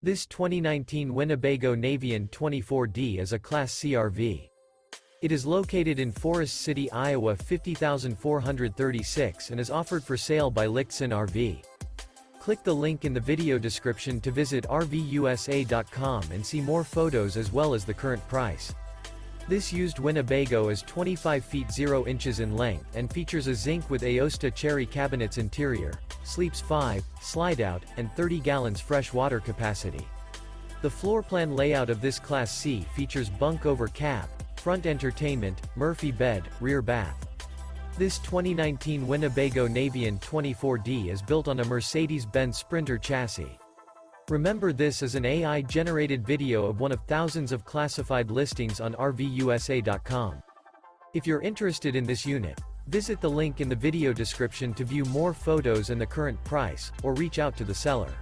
This 2019 Winnebago Navion 24D is a Class C RV. It is located in Forest City, Iowa 50436 and is offered for sale by Lichtsinn RV. Click the link in the video description to visit RVUSA.com and see more photos as well as the current price. This used Winnebago is 25 feet 0 inches in length and features a Zinc with Aosta Cherry Cabinets interior, sleeps 5, Slideout, and 30 gallons fresh water capacity. The floor plan layout of this Class C features Bunk Over Cab, front entertainment, Murphy bed, rear bath. This 2019 Winnebago Navion 24D is built on a Mercedes-Benz Sprinter chassis. Remember, this is an AI-generated video of one of thousands of classified listings on RVUSA.com. If you're interested in this unit, visit the link in the video description to view more photos and the current price, or reach out to the seller.